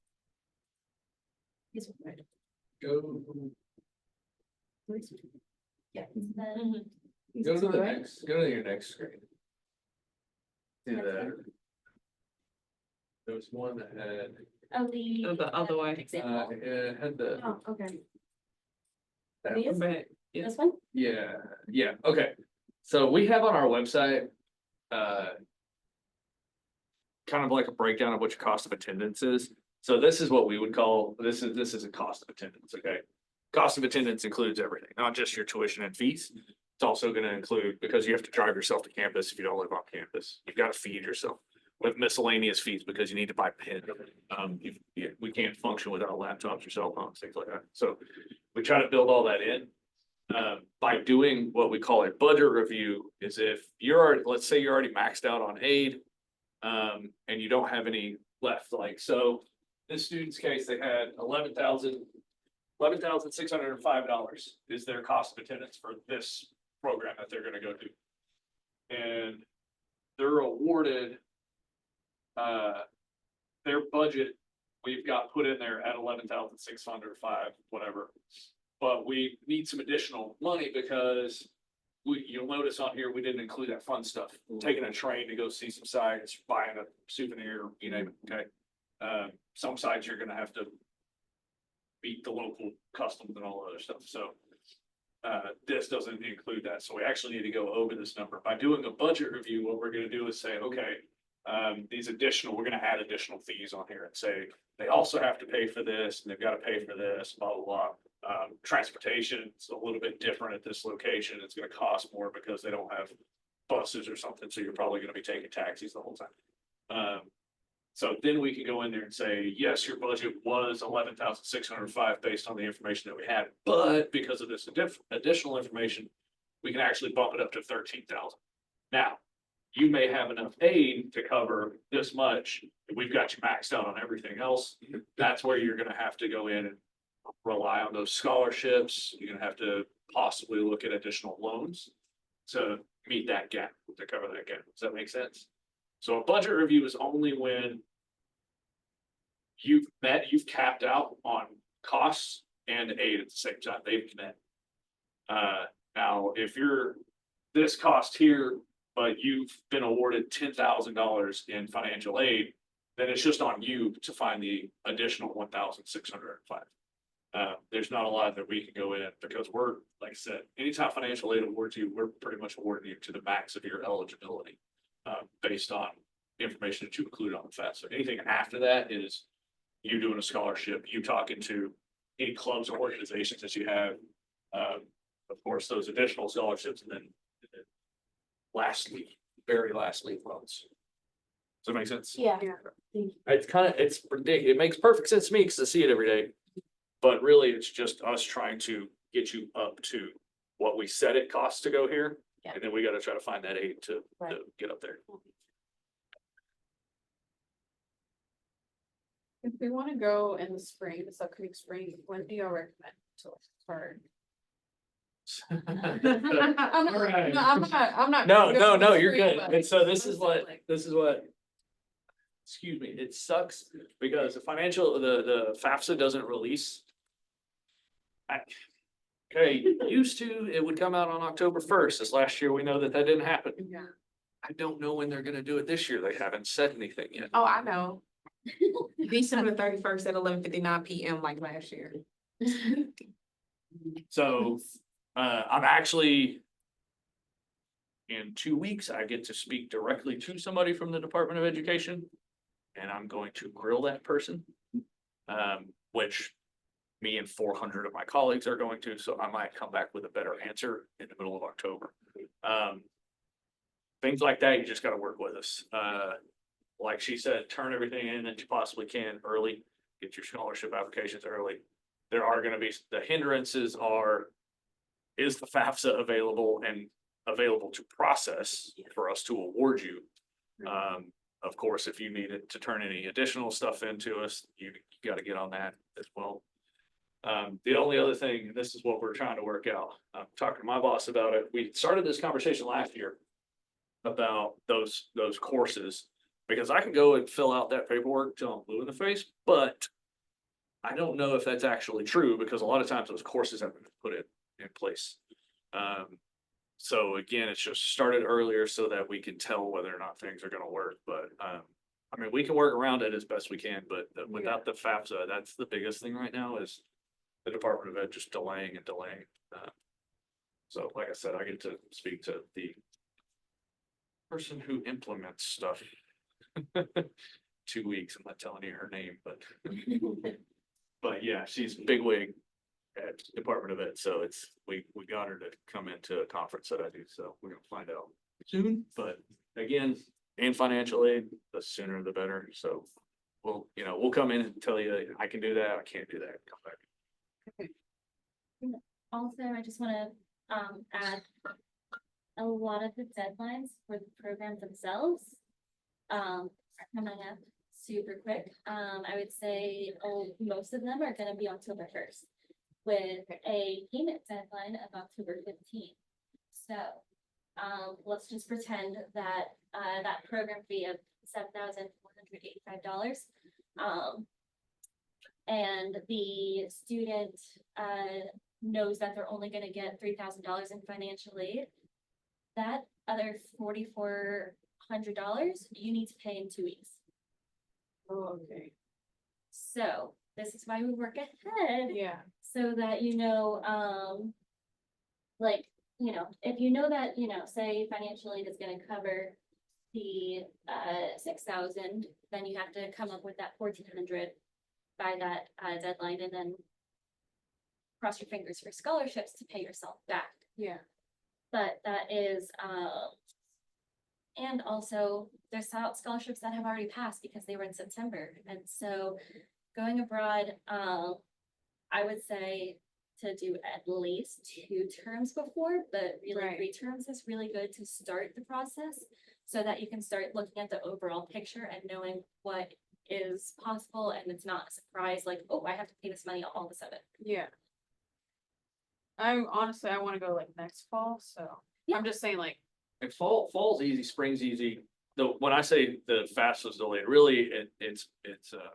Yes, right. Go, Yeah. Then, go to the Right? next, go to your next screen. Do that. There was one that had, oh, the. Oh, the other one. Example, it had the. Oh, okay. that These? one. But this one? Yeah, okay. So we have on our website, kind of like a breakdown of what your cost of attendance is. So this is what we would call, this is a cost of attendance, okay? Cost of attendance includes everything, not just your tuition and fees. It's also gonna include, because you have to drive yourself to campus if you don't live on campus, you've gotta feed yourself with miscellaneous fees because you need to buy pen. We can't function without laptops or cell phones, things like that. So we try to build all that in. By doing what we call a budget review is if you're already, let's say you're already maxed out on aid. And you don't have any left, like, so this student's case, they had $11,605 is their cost of attendance for this program that they're gonna go do. And they're awarded, their budget, we've got put in there at 11,605, whatever. But we need some additional money because you'll notice on here, we didn't include that fun stuff, taking a train to go see some sites, buying a souvenir, you name it, okay? Some sites you're gonna have to beat the local customs and all the other stuff, so. This doesn't include that, so we actually need to go over this number. By doing a budget review, what we're gonna do is say, okay, we're gonna add additional fees on here and say, they also have to pay for this, and they've gotta pay for this, blah, blah, blah. Transportation, it's a little bit different at this location. It's gonna cost more because they don't have buses or something, so you're probably gonna be taking taxis the whole time. So then we can go in there and say, yes, your budget was 11,605 based on the information that we had, but because of this additional information, we can actually bump it up to 13,000. Now, you may have enough aid to cover this much. If we've got you maxed out on everything else, that's where you're gonna have to go in and rely on those scholarships. You're gonna have to possibly look at additional loans to meet that gap, to cover that gap. Does that make sense? So a budget review is only when you've capped out on costs and aid at the same time. They've met. Now, if you're this cost here, but you've been awarded $10,000 in financial aid, then it's just on you to find the additional 1,605. There's not a lot that we can go in because we're, like I said, anytime financial aid awards you, we're pretty much awarding you to the max of your eligibility. Based on information that you included on the FAFSA. So anything after that is you doing a scholarship, you talking to any clubs or organizations that you have. Of course, those additional scholarships and then lastly, very lastly, loans. Does that make sense? Yeah. It's ridiculous. It makes perfect sense to me because I see it every day. But really, it's just us trying to get you up to what we said it costs to go here. Yeah. And then we gotta try to find that aid to Right. get up there. If we wanna go in the spring, this upcoming spring, when do y'all recommend to start? Alright. I'm not. No, gonna no, go no, in the you're spring, good. but- And so this is what. Excuse me, it sucks because the FAFSA doesn't release. Okay, used to, it would come out on October 1st. This last year, we know that didn't happen. Yeah. I don't know when they're gonna do it this year. They haven't said anything yet. Oh, I know. December 31st at 11:59 PM like last year. So I'm actually. In 2 weeks, I get to speak directly to somebody from the Department of Education. And I'm going to grill that person. Which me and 400 of my colleagues are going to, so I might come back with a better answer in the middle of October. Things like that, you just gotta work with us. Like she said, turn everything in that you possibly can early, get your scholarship applications early. There are gonna be, the hindrances are, is the FAFSA available and available to process for us to award you? Of course, if you needed to turn any additional stuff into us, you gotta get on that as well. The only other thing, and this is what we're trying to work out, I'm talking to my boss about it. We started this conversation last year about those courses, because I can go and fill out that paperwork till I'm blue in the face, but I don't know if that's actually true, because a lot of times those courses have been put in place. So again, it's just started earlier so that we can tell whether or not things are gonna work, but, I mean, we can work around it as best we can, but without the FAFSA, that's the biggest thing right now is the Department of Ed just delaying and delaying. So like I said, I get to speak to the person who implements stuff. 2 weeks, I'm not telling you her name, but yeah, she's bigwig at Department of Ed, so we got her to come into a conference that I do, so we're gonna find out soon, but again, and financial aid, the sooner the better, so we'll come in and tell you, I can do that, I can't do that, come back. Also, I just wanna, add a lot of the deadlines for the programs themselves, are coming up super quick. I would say, most of them are gonna be October 1st with a payment deadline of October 15th. So, let's just pretend that, that program fee of $7,485, and the student, knows that they're only gonna get $3,000 in financial aid. That other $4,400, you need to pay in 2 weeks. Oh, okay. So this is why we work ahead, Yeah, so that like, if you know that, say financial aid is gonna cover the 6,000, then you have to come up with that 1,400 by that deadline, and then cross your fingers for scholarships to pay yourself back. yeah. But that is, and also there's scholarships that have already passed because they were in September. And so going abroad, I would say to do at least 2 terms before, but really Right. 3 terms is really good to start the process so that you can start looking at the overall picture and knowing what is possible, and it's not a surprise like, oh, I have to pay this money all of a sudden. Yeah. I wanna go like next fall, so Yeah. I'm just saying like, And fall's easy, spring's easy. When I say the FAFSA's delayed, really it's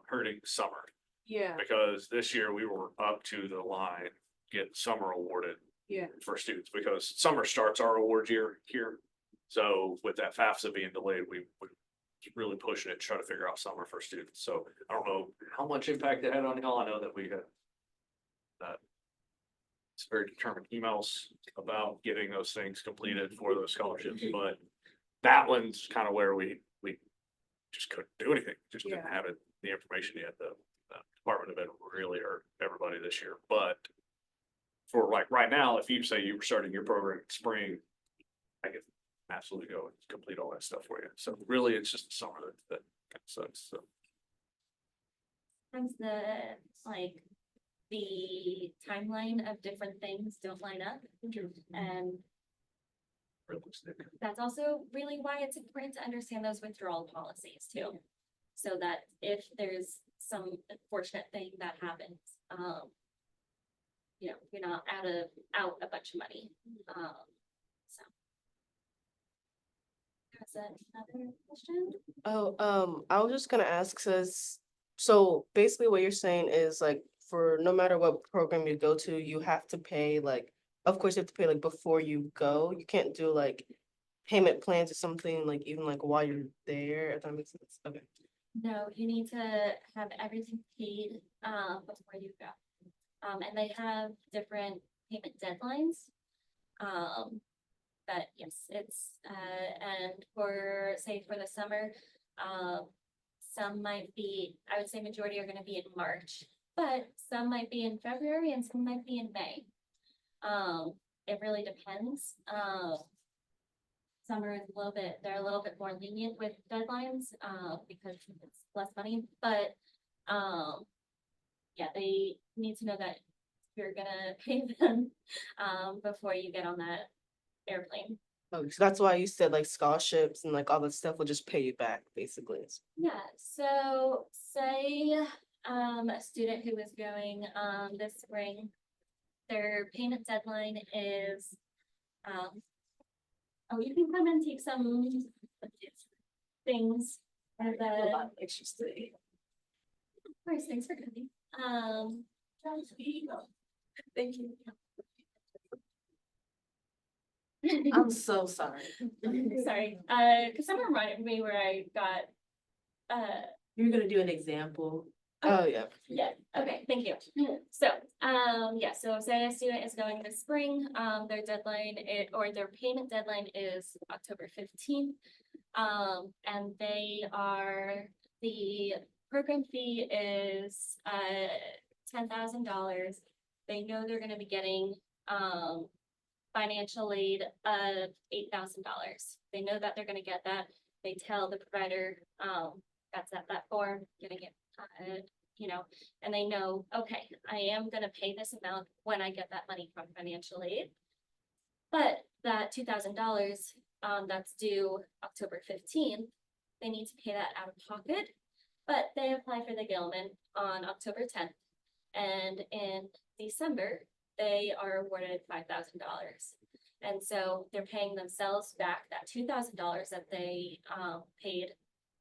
hurting summer. yeah, Because this year we were up to the line, get summer awarded yeah, for students, because summer starts our award year here. So with that FAFSA being delayed, we really pushing it, to try to figure out summer for students. So I don't know how much impact it had on y'all. I know that we had it's very determined emails about getting those things completed for those scholarships, but that one's kind of where we just couldn't do anything, just didn't Yeah. have it, the information yet. The Department of Ed really hurt everybody this year, but for like right now, if you say you were starting your program in spring, I could absolutely go and complete all that stuff for you. So really, it's just the summer that kind of sucks, so. Sometimes the timeline of different things don't line up. And Realistic. that's also really why it's important to understand those withdrawal policies too. So that if there's some unfortunate thing that happens, you're not out a bunch of money. So. Is that another question? Oh, I was just gonna ask, so basically what you're saying is like, for no matter what program you go to, you have to pay like, of course you have to pay like before you go. You can't do like payment plans or something like even like while you're there, if that makes sense. Okay. No, you need to have everything paid before you go. And they have different payment deadlines. But yes, it's, and for, say, for the summer, some might be, I would say majority are gonna be in March, but some might be in February and some might be in May. It really depends. Summer is a little bit, they're a little bit more lenient with deadlines, because it's less money, but, yeah, they need to know that you're gonna pay them, before you get on that airplane. Oh, so that's why you said like scholarships and like all that stuff will just pay you back, basically. Yeah, so say, a student who is going, this spring, their payment deadline is, oh, you can come and take some things. And then, of course, thanks for coming. Thank you. I'm I'm so sorry. sorry, cause someone reminded me where I got, You're gonna do an example. Oh, yeah. yeah, okay, thank you. So, yeah, so say a student is going this spring, their deadline, or their payment deadline is October 15th. And they are, the program fee is, $10,000. They know they're gonna be getting, financial aid of $8,000. They know that they're gonna get that. They tell the provider, that's at that form, getting it, you know, and they know, okay, I am gonna pay this amount when I get that money from financial aid. But that $2,000, that's due October 15th, they need to pay that out of pocket. But they apply for the Gilman on October 10th. And in December, they are awarded $5,000. And so they're paying themselves back that $2,000 that they, paid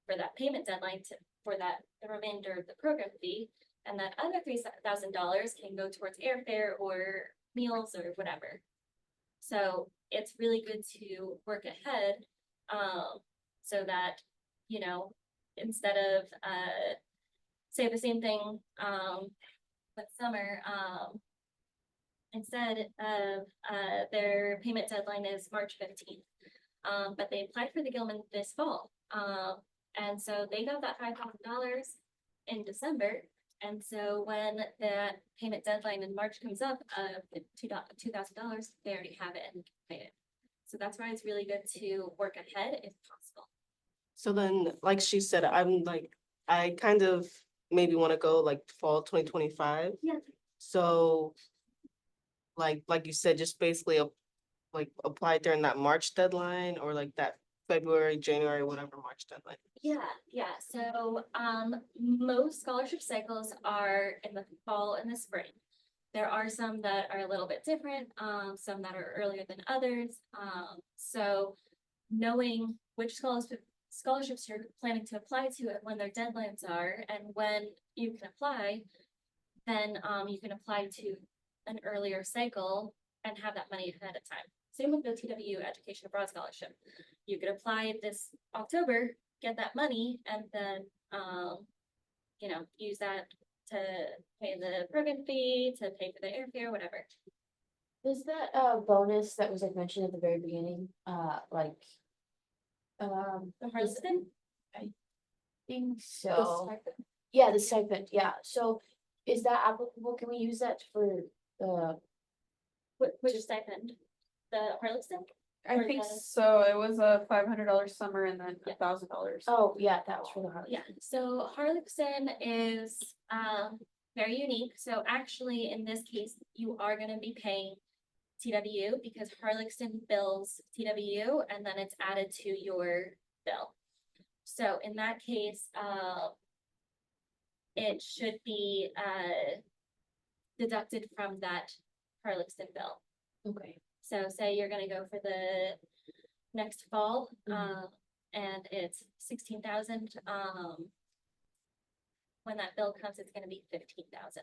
for that payment deadline for that, the remainder of the program fee. And that other $3,000 can go towards airfare or meals or whatever. So it's really good to work ahead, so that, you know, instead of, say the same thing, with summer, instead of, their payment deadline is March 15th. But they applied for the Gilman this fall. And so they got that $5,000 in December. And so when the payment deadline in March comes up, the $2,000, they already have it and can pay it. So that's why it's really good to work ahead if possible. So then, like she said, I'm like, I kind of maybe want to go like fall 2025. Yeah. So like you said, just basically like apply during that March deadline or like that February, January, whatever March deadline. Yeah, so, most scholarship cycles are in the fall and the spring. There are some that are a little bit different, some that are earlier than others. So knowing which scholarships you're planning to apply to and when their deadlines are and when you can apply, then, you can apply to an earlier cycle and have that money ahead of time. Same with the TWU Education Abroad Scholarship. You could apply this October, get that money, and then, you know, use that to pay the program fee, to pay for the airfare, whatever. Is that bonus that was like mentioned at the very beginning, like? The Harleston? Think so. Yeah, the stipend, yeah, so is that applicable? Can we use that for Which stipend? The Harleston? I Or think the- so. It was a $500 summer and then Yeah. $1,000. Oh, yeah, that was for the Harley. Yeah, so Harleston is, very unique. So actually, in this case, you are gonna be paying TWU because Harleston bills TWU and then it's added to your bill. So in that case, it should be, deducted from that Harleston bill. Okay. So say you're gonna go for the next fall, and it's 16,000, when that bill comes, it's gonna be 15,000.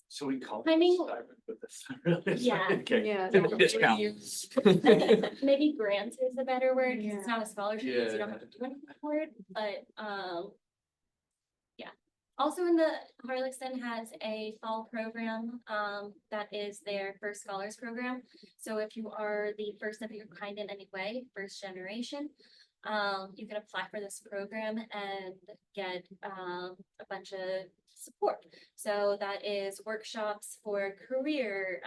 So we call. I mean- stipend with this. Yeah. Okay. Yeah. Discount. I think maybe grant is a better word, 'cause it's Yeah. not a scholarship, so you don't have to do anything for it, but, yeah. Also in the Harlexton has a fall program, that is their first scholars program. So if you are the first of your kind in any way, first generation, you can apply for this program and get, a bunch of support. So that is workshops for career,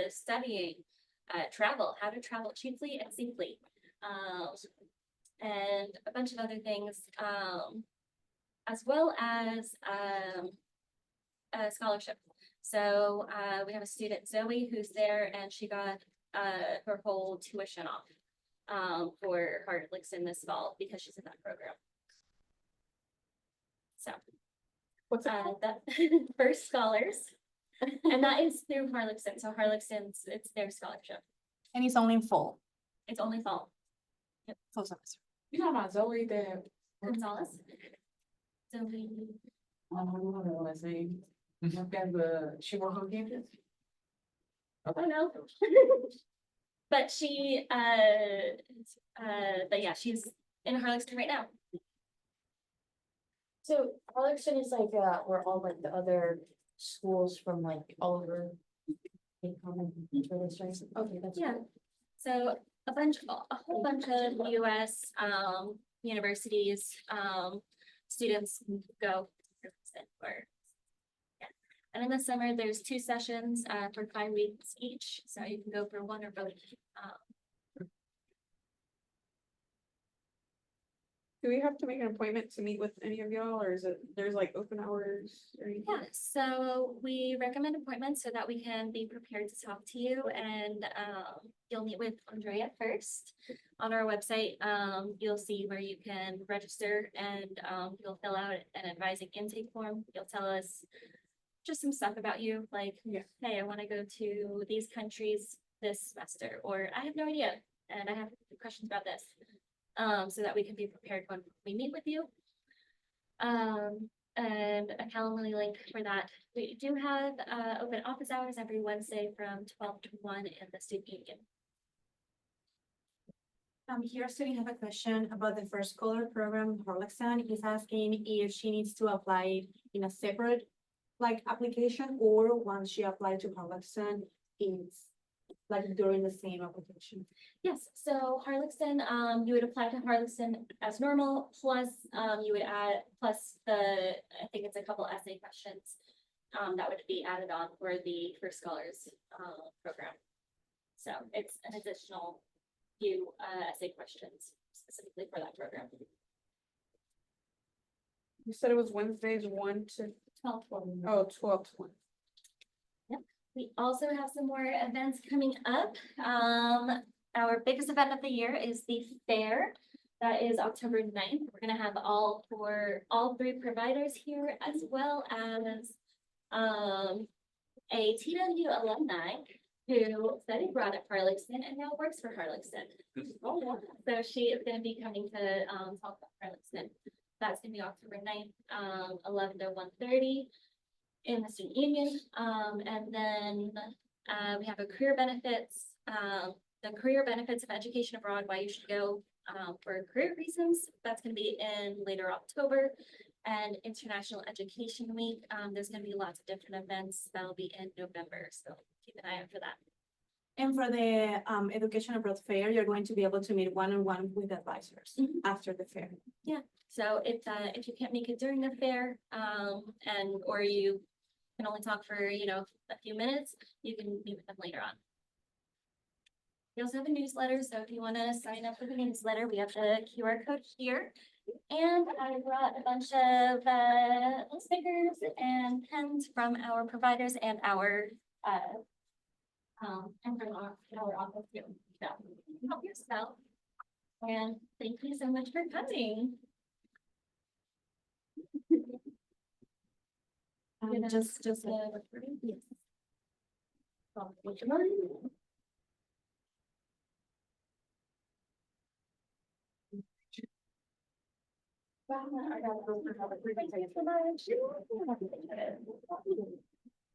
studying, travel, how to travel cheaply and safely. And a bunch of other things, as well as a scholarship. So we have a student, Zoe, who's there, and she got her whole tuition off for Harlexton this fall because she's in that program. So What's it called? that first scholars, and that is through Harlexton. So Harlexton's, it's their scholarship. And it's only in fall. It's only fall. Fall semester. You know about Zoe that, Gonzalez. Zoe. I don't know her last name. She works on campus? I don't know. But she, but yeah, she's in Harlexton right now. So Harlexton is like, where all like the other schools from like all over. They come and enter this, right? Okay, that's. Yeah. cool. So a whole bunch of US universities, students go. Or, yeah. And in the summer, there's 2 sessions for 5 weeks each, so you can go for one or both. Do we have to make an appointment to meet with any of y'all, or is it, there's like open hours or anything? Yeah, so we recommend appointments so that we can be prepared to talk to you, and you'll meet with Andrea first. On our website, you'll see where you can register, and you'll fill out an advising intake form. You'll tell us just some stuff about you, like, Yeah. hey, I want to go to these countries this semester, or I have no idea, and I have questions about this. So that we can be prepared when we meet with you. And a Calendly link for that. We do have open office hours every Wednesday from 12 to 1 in the student union. Here, student have a question about the first scholar program. Harlexton is asking if she needs to apply in a separate like application, or once she applied to Harlexton, it's like during the same application. Yes, so Harlexton, you would apply to Harlexton as normal, plus you would add, plus I think it's a couple essay questions that would be added on for the First Scholars program. So it's an additional few essay questions specifically for that program. You said it was Wednesdays 1 to, 12. oh, 12 to 1. We also have some more events coming up. Our biggest event of the year is the fair. That is October 9th. We're gonna have all 3 providers here, as well as a TWU alumni who studied abroad at Harlexton and now works for Harlexton. So she is gonna be coming to talk about Harlexton. That's gonna be October 9th, 11 to 1:30. In the student union, and then we have a career benefits, the career benefits of education abroad, why you should go for career reasons. That's going to be in later October. And International Education Week, there's going to be lots of different events that'll be in November, so keep an eye out for that. And for the education abroad fair, you're going to be able to meet one-on-one with advisors after the fair. So if you can't make it during the fair, or you can only talk for, a few minutes, you can meet with them later on. We also have a newsletter, so if you want to sign up for the newsletter, we have the QR code here. And I brought a bunch of stickers and pens from our providers and our from our office too. So help yourself. And thank you so much for coming. Just recording. Yes. I got to go for another 3 days.